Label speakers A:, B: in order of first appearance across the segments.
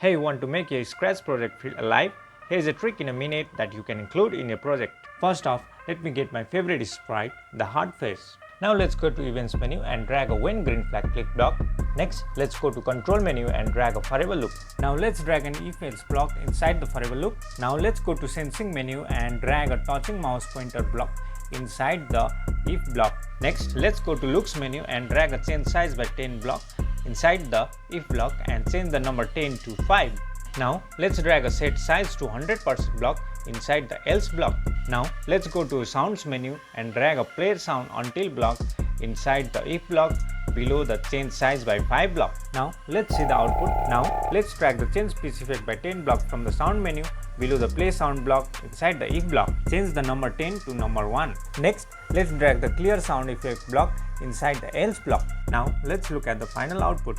A: Hey, you want to make your Scratch project feel alive? Here's a trick in a minute that you can include in your project. First off, let me get my favorite sprite, the heart face. Now let's go to Events menu and drag a when green flag click block. Next, let's go to Control menu and drag a forever loop. Now let's drag an if else block inside the forever loop. Now let's go to Sensing menu and drag a touching mouse pointer block inside the if block. Next, let's go to Looks menu and drag a change size by 10 block inside the if block and change the number 10 to 5. Now let's drag a set size to 100% block inside the else block. Now let's go to sounds menu and drag a player sound until block inside the if block below the change size by 5 block. Now let's see the output. Now let's drag the change pitch effect by 10 block from the sound menu below the play sound block inside the if block. Change the number 10 to number 1. Next, let's drag the clear sound effect block inside the else block. Now let's look at the final output.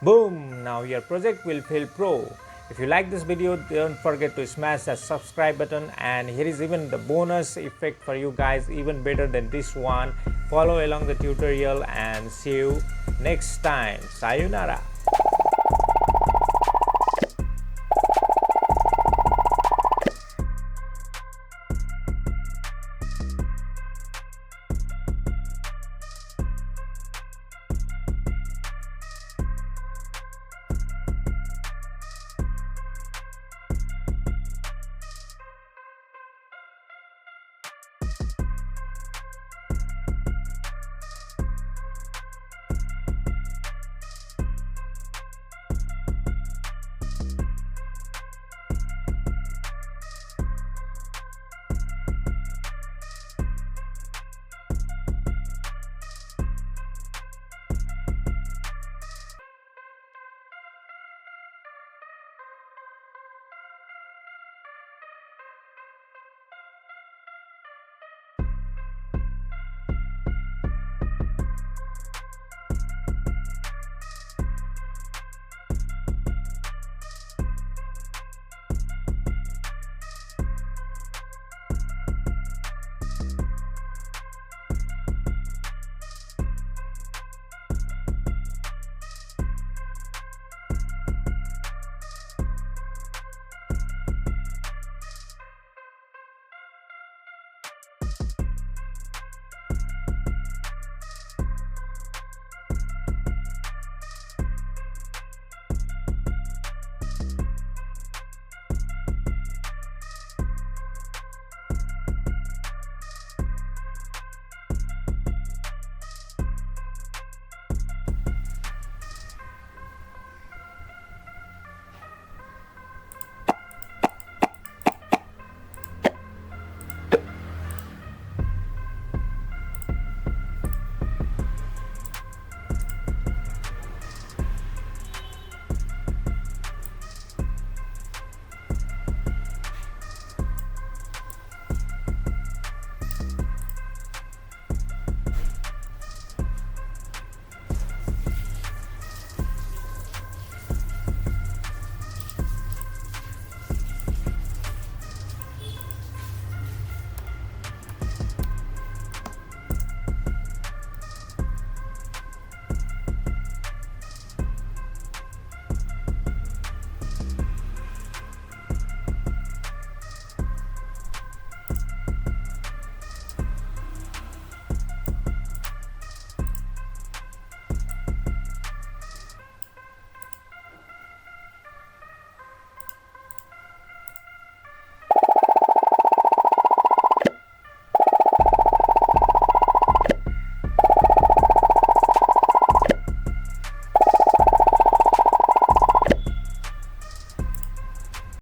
A: Boom! Now your project will feel pro. If you like this video, don't forget to smash that subscribe button, and here is even the bonus effect for you guys, even better than this one. Follow along the tutorial and see you next time. Sayonara.